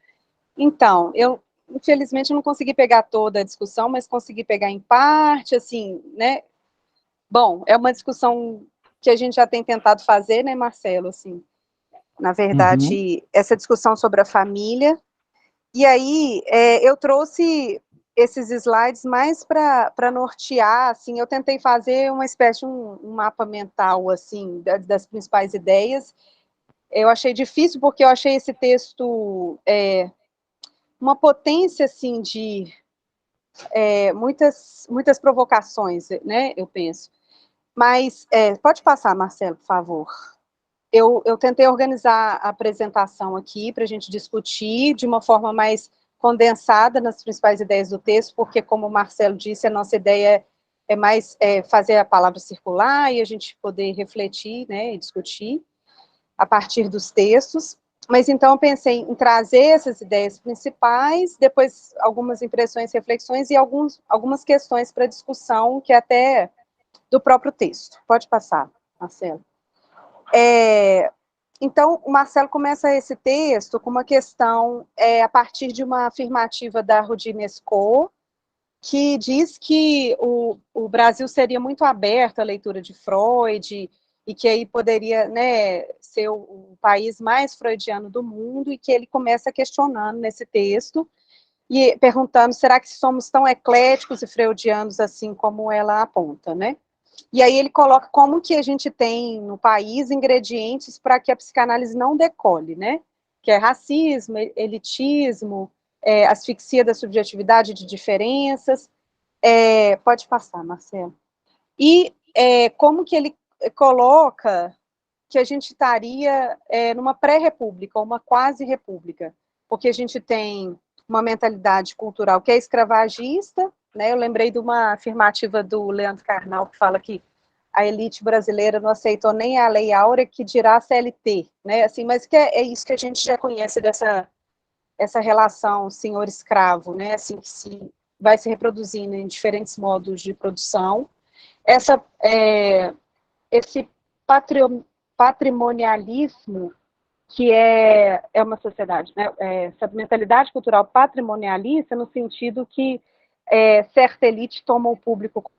Então, infelizmente, não consegui pegar toda a discussão, mas consegui pegar em parte, assim, né? Bom, é uma discussão que a gente já tem tentado fazer, né, Marcelo? Assim, na verdade, essa discussão sobre a família. E aí, eu trouxe esses slides mais para nortear, assim, eu tentei fazer uma espécie de um mapa mental, assim, das principais ideias. Eu achei difícil, porque eu achei esse texto uma potência, assim, de muitas provocações, né, eu penso. Mas, pode passar, Marcelo, por favor. Eu tentei organizar a apresentação aqui para a gente discutir de uma forma mais condensada nas principais ideias do texto, porque, como o Marcelo disse, a nossa ideia é mais fazer a palavra circular e a gente poder refletir, né, e discutir a partir dos textos. Mas, então, eu pensei em trazer essas ideias principais, depois algumas impressões, reflexões e algumas questões para discussão, que é até do próprio texto. Pode passar, Marcelo. Então, o Marcelo começa esse texto com uma questão a partir de uma afirmativa da Rudi Mescot, que diz que o Brasil seria muito aberto à leitura de Freud, e que aí poderia, né, ser o país mais freudiano do mundo, e que ele começa questionando nesse texto, e perguntando, será que somos tão ecléticos e freudianos assim como ela aponta, né? E aí ele coloca como que a gente tem no país ingredientes para que a psicanálise não decole, né? Que é racismo, elitismo, asfixia da subjetividade de diferenças. Pode passar, Marcelo. E como que ele coloca que a gente estaria numa pré-república, ou uma quase-república, porque a gente tem uma mentalidade cultural que é escravagista, né? Eu lembrei de uma afirmativa do Leandro Carnal, que fala que a elite brasileira não aceitou nem a Lei Áurea, que dirá a CLT, né? Assim, mas que é isso que a gente já conhece essa relação senhor-escravo, né, assim, que vai se reproduzindo em diferentes modos de produção, esse patrimonialismo, que é uma sociedade, né, essa mentalidade cultural patrimonialista, no sentido que certa elite toma o público.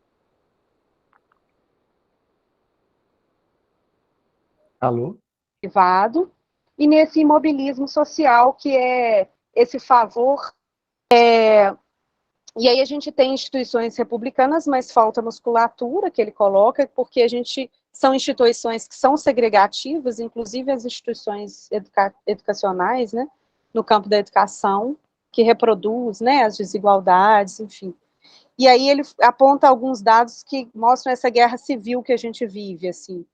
Alô? Privado, e nesse imobilismo social, que é esse favor. E aí a gente tem instituições republicanas, mas falta musculatura, que ele coloca, porque são instituições que são segregativas, inclusive as instituições educacionais, né, no campo da educação, que reproduz, né, as desigualdades, enfim. E aí ele aponta alguns dados que mostram essa guerra civil que a gente vive, assim,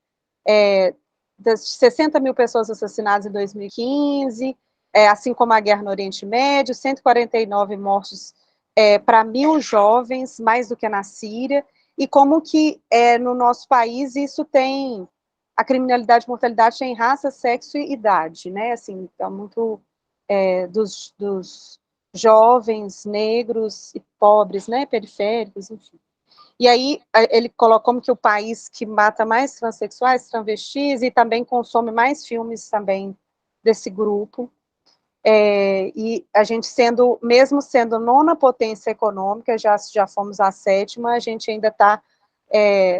das 60 mil pessoas assassinadas em 2015, assim como a guerra no Oriente Médio, 149 mortes para 1.000 jovens, mais do que na Síria, e como que no nosso país isso tem, a criminalidade e mortalidade tem raça, sexo e idade, né, assim, tá muito dos jovens, negros e pobres, né, periféricos, enfim. E aí ele coloca como que o país que mata mais transexuais, travestis, e também consome mais filmes também desse grupo, e a gente mesmo sendo nona potência econômica, já fomos a sétima, a gente ainda está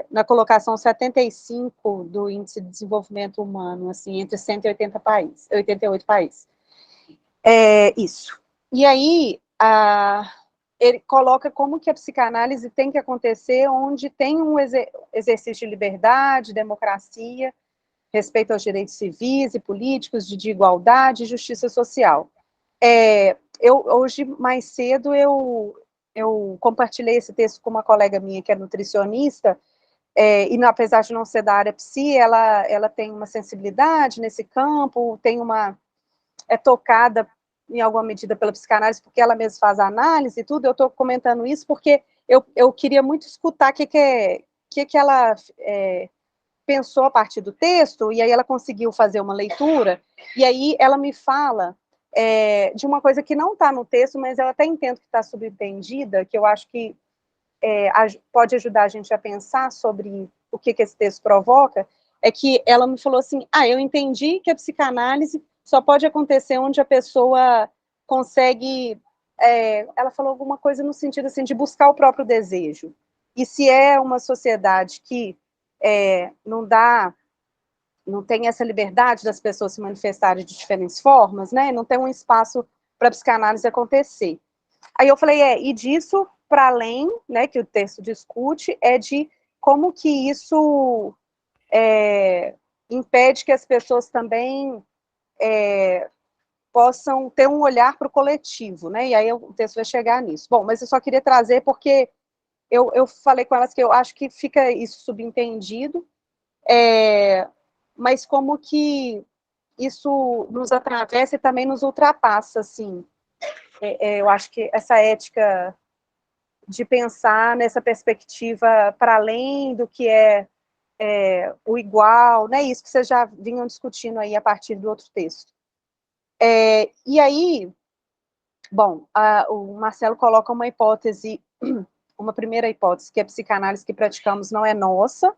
na colocação 75 do Índice de Desenvolvimento Humano, assim, entre 180 países, 88 países. Isso. E aí, ele coloca como que a psicanálise tem que acontecer onde tem um exercício de liberdade, democracia, respeito aos direitos civis e políticos, de igualdade e justiça social. Hoje, mais cedo, eu compartilhei esse texto com uma colega minha que é nutricionista, e apesar de não ser da área psi, ela tem uma sensibilidade nesse campo, é tocada em alguma medida pela psicanálise, porque ela mesma faz a análise e tudo. Eu estou comentando isso porque eu queria muito escutar o que ela pensou a partir do texto, e aí ela conseguiu fazer uma leitura, e aí ela me fala de uma coisa que não está no texto, mas eu até entendo que está subentendida, que eu acho que pode ajudar a gente a pensar sobre o que esse texto provoca, é que ela me falou assim, eu entendi que a psicanálise só pode acontecer onde a pessoa consegue, ela falou alguma coisa no sentido assim, de buscar o próprio desejo, e se é uma sociedade que não tem essa liberdade das pessoas se manifestarem de diferentes formas, né, não tem um espaço para a psicanálise acontecer. Aí eu falei, e disso para além, né, que o texto discute, de como que isso impede que as pessoas também possam ter um olhar para o coletivo, né, e aí o texto vai chegar nisso. Bom, mas eu só queria trazer porque eu falei com elas que eu acho que fica isso subentendido, mas como que isso nos atravessa e também nos ultrapassa, assim. Eu acho que essa ética de pensar nessa perspectiva para além do que o igual, né, isso que vocês já vinham discutindo aí a partir do outro texto. E aí, bom, o Marcelo coloca uma hipótese, uma primeira hipótese, que a psicanálise que praticamos não é nossa,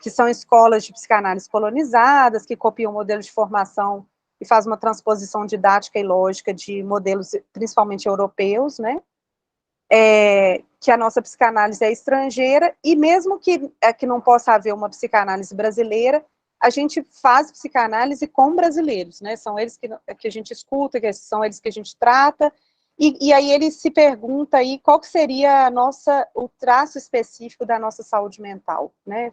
que são escolas de psicanálise colonizadas, que copiam o modelo de formação e faz uma transposição didática e lógica de modelos, principalmente europeus, né, que a nossa psicanálise é estrangeira, e mesmo que não possa haver uma psicanálise brasileira, a gente faz psicanálise com brasileiros, né, são eles que a gente escuta, são eles que a gente trata, e aí ele se pergunta aí qual que seria o traço específico da nossa saúde mental, né,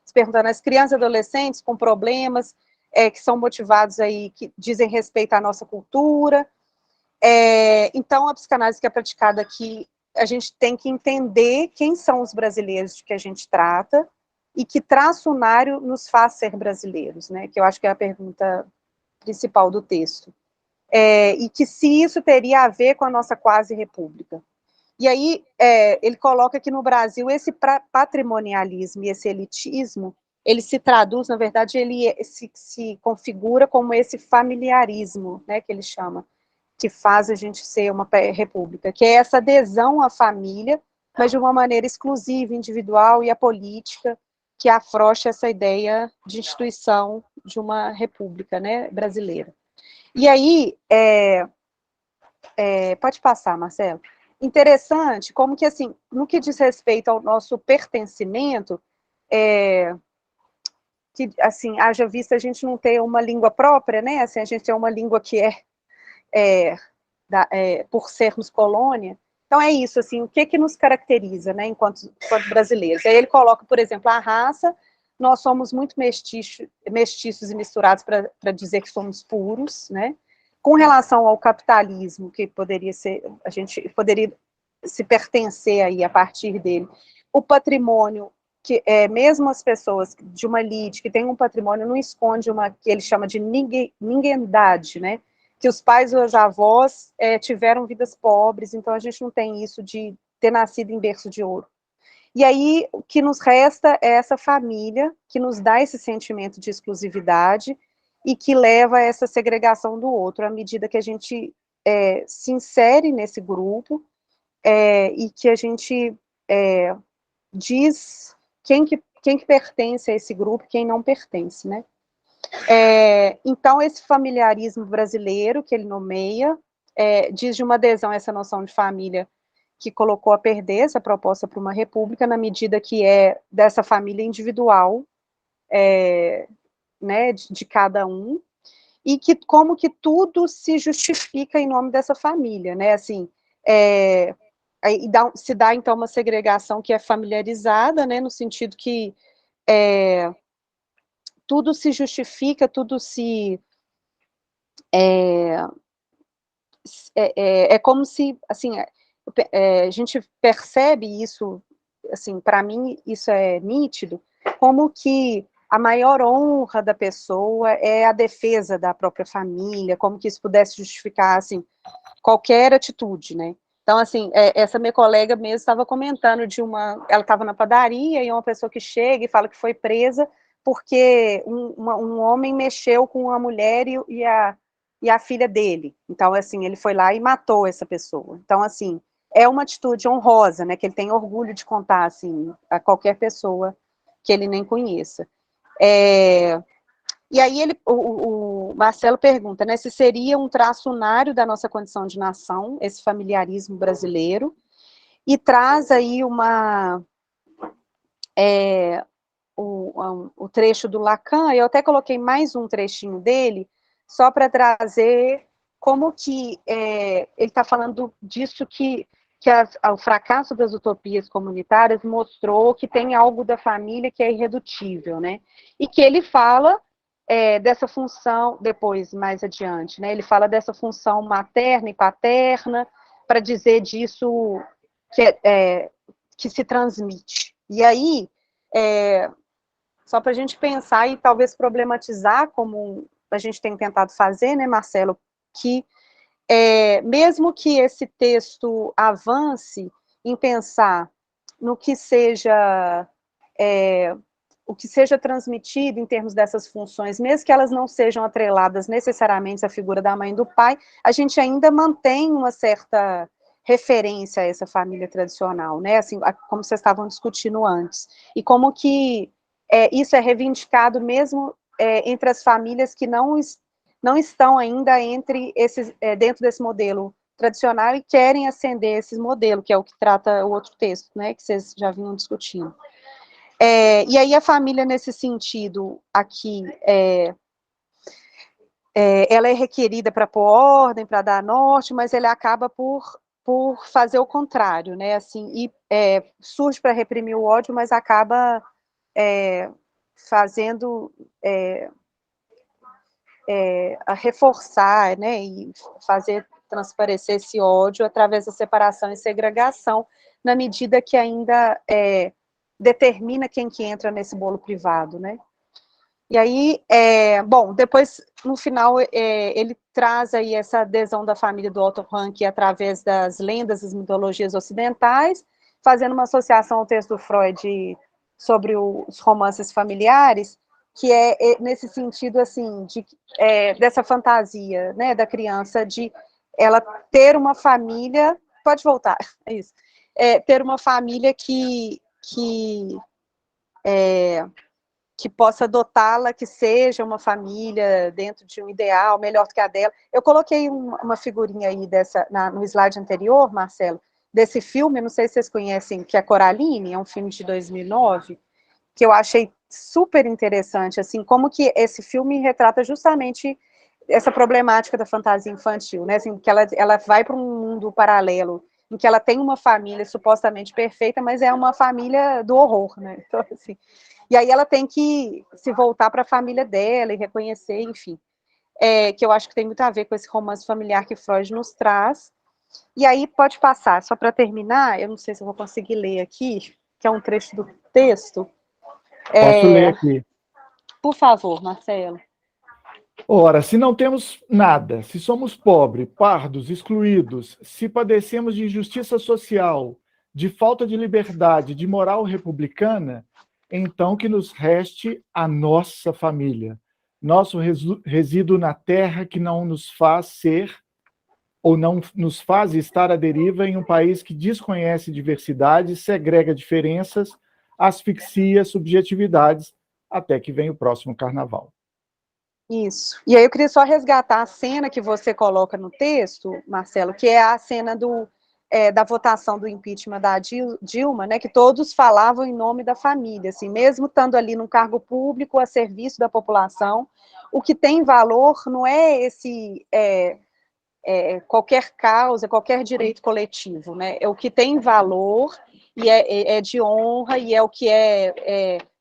se perguntando as crianças e adolescentes com problemas que são motivados aí, que dizem respeito à nossa cultura. Então, a psicanálise que é praticada aqui, a gente tem que entender quem são os brasileiros de que a gente trata e que traço unário nos faz ser brasileiros, né, que eu acho que é a pergunta principal do texto. E que se isso teria a ver com a nossa quase república. E aí, ele coloca que no Brasil esse patrimonialismo e esse elitismo, ele se traduz, na verdade, ele se configura como esse familiarismo, né, que ele chama, que faz a gente ser uma república, que é essa adesão à família, mas de uma maneira exclusiva, individual e apolítica, que afrouxa essa ideia de instituição de uma república, né, brasileira. E aí, pode passar, Marcelo. Interessante, como que, assim, no que diz respeito ao nosso pertencimento, que, assim, haja vista a gente não ter uma língua própria, né, assim, a gente tem uma língua que por sermos colônia. Então, é isso, assim, o que nos caracteriza, né, enquanto brasileiros. Aí ele coloca, por exemplo, a raça, nós somos muito mestiços e misturados para dizer que somos puros, né. Com relação ao capitalismo, que poderia ser, a gente poderia se pertencer aí a partir dele, o patrimônio, que mesmo as pessoas de uma elite que tem um patrimônio, não esconde uma que ele chama de ninguém-dade, né, que os pais ou os avós tiveram vidas pobres, então a gente não tem isso de ter nascido em berço de ouro. E aí, o que nos resta é essa família, que nos dá esse sentimento de exclusividade, e que leva a essa segregação do outro, à medida que a gente se insere nesse grupo, e que a gente diz quem que pertence a esse grupo, quem não pertence, né? Então, esse familiarismo brasileiro que ele nomeia, diz de uma adesão a essa noção de família que colocou a perder essa proposta para uma república, na medida que é dessa família individual, né, de cada um, e que como que tudo se justifica em nome dessa família, né, assim, se dá então uma segregação que é familiarizada, né, no sentido que tudo se justifica, tudo se como se, assim, a gente percebe isso, assim, para mim isso é nítido, como que a maior honra da pessoa é a defesa da própria família, como que isso pudesse justificar, assim, qualquer atitude, né? Então, assim, essa minha colega mesmo estava comentando ela estava na padaria, e uma pessoa que chega e fala que foi presa porque um homem mexeu com uma mulher e a filha dele. Então, assim, ele foi lá e matou essa pessoa. Então, assim, é uma atitude honrosa, né, que ele tem orgulho de contar, assim, a qualquer pessoa que ele nem conheça. E aí o Marcelo pergunta, né, se seria um traço unário da nossa condição de nação, esse familiarismo brasileiro, e traz aí o trecho do Lacan, eu até coloquei mais um trechinho dele, só para trazer como que ele está falando disso que o fracasso das utopias comunitárias mostrou que tem algo da família que é irredutível, né? E que ele fala dessa função, depois, mais adiante, né? Ele fala dessa função materna e paterna, para dizer disso que se transmite. E aí, só para a gente pensar e talvez problematizar, como a gente tem tentado fazer, né, Marcelo, que mesmo que esse texto avance em pensar no que seja o que seja transmitido em termos dessas funções, mesmo que elas não sejam atreladas necessariamente à figura da mãe e do pai, a gente ainda mantém uma certa referência a essa família tradicional, né, assim, como vocês estavam discutindo antes, e como que isso é reivindicado mesmo entre as famílias que não estão ainda dentro desse modelo tradicional e querem ascender esse modelo, que é o que trata o outro texto, né, que vocês já vinham discutindo. E aí a família, nesse sentido, aqui, ela é requerida para pôr ordem, para dar norte, mas ele acaba por fazer o contrário, né, assim, e surge para reprimir o ódio, mas acaba fazendo a reforçar, né, e fazer transparecer esse ódio através da separação e segregação, na medida que ainda determina quem que entra nesse bolo privado, né. E aí, bom, depois, no final, ele traz aí essa adesão da família do Otto Rank através das lendas, das mitologias ocidentais, fazendo uma associação ao texto do Freud sobre os romances familiares, que nesse sentido, assim, dessa fantasia, né, da criança de ela ter uma família, pode voltar, é isso, ter uma família que possa dotá-la, que seja uma família dentro de um ideal melhor do que a dela. Eu coloquei uma figurinha aí no slide anterior, Marcelo, desse filme, não sei se vocês conhecem, que é Coraline, é um filme de 2009, que eu achei super interessante, assim, como que esse filme retrata justamente essa problemática da fantasia infantil, né, assim, que ela vai para um mundo paralelo, em que ela tem uma família supostamente perfeita, mas é uma família do horror, né, então, assim, e aí ela tem que se voltar para a família dela e reconhecer, enfim, que eu acho que tem muito a ver com esse romance familiar que Freud nos traz. E aí pode passar, só para terminar, eu não sei se eu vou conseguir ler aqui, que é um trecho do texto. Posso ler aqui. Por favor, Marcelo. Ora, se não temos nada, se somos pobres, pardos, excluídos, se padecemos de injustiça social, de falta de liberdade, de moral republicana, então que nos reste a nossa família, nosso resíduo na terra que não nos faz ser ou não nos faz estar à deriva em um país que desconhece diversidade, segrega diferenças, asfixia subjetividades, até que vem o próximo carnaval. Isso. E aí eu queria só resgatar a cena que você coloca no texto, Marcelo, que é a cena da votação do impeachment da Dilma, né, que todos falavam em nome da família, assim, mesmo estando ali num cargo público a serviço da população, o que tem valor não é qualquer causa, qualquer direito coletivo, né, é o que tem valor e é de honra e é o que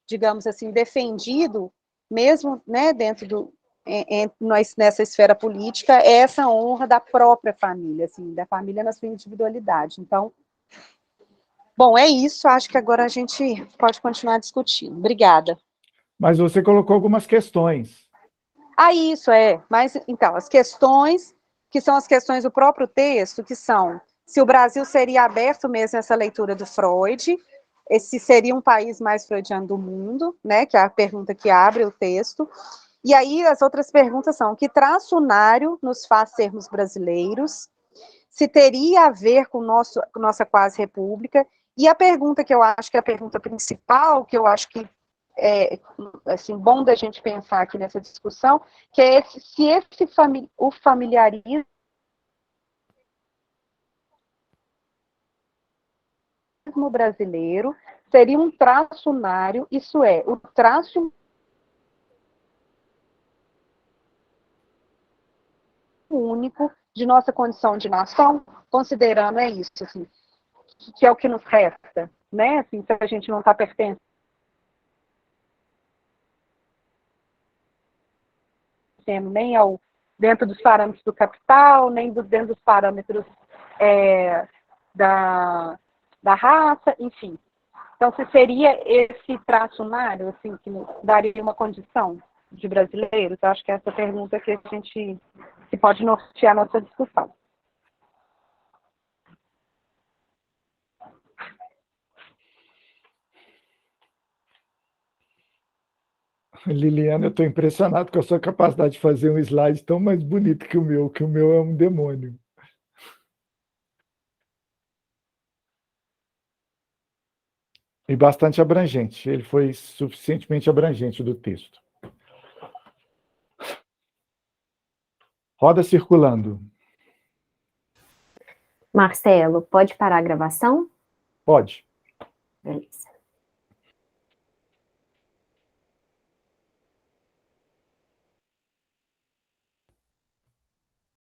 digamos assim, defendido, mesmo, né, dentro nessa esfera política, é essa honra da própria família, assim, da família na sua individualidade. Então, bom, é isso, acho que agora a gente pode continuar discutindo. Obrigada. Mas você colocou algumas questões. Isso, mas, então, as questões, que são as questões do próprio texto, que são se o Brasil seria aberto mesmo a essa leitura do Freud, esse seria um país mais freudiano do mundo, né, que é a pergunta que abre o texto. E aí as outras perguntas são: que traço unário nos faz sermos brasileiros? Se teria a ver com nossa quase república? E a pergunta que eu acho que é a pergunta principal, que eu acho que é assim, bom da gente pensar aqui nessa discussão, que é o familiarismo brasileiro seria um traço unário, isso é, o traço único de nossa condição de nação, considerando isso, assim, que é o que nos resta, né? Assim, se a gente não está pertencendo nem dentro dos parâmetros do capital, nem dentro dos parâmetros da raça, enfim. Então, se seria esse traço unário, assim, que nos daria uma condição de brasileiros? Eu acho que é essa pergunta que que pode nortear a nossa discussão. Liliana, eu estou impressionado com a sua capacidade de fazer um slide tão mais bonito que o meu é um demônio. E bastante abrangente, ele foi suficientemente abrangente do texto. Roda circulando. Marcelo, pode parar a gravação? Pode. Beleza.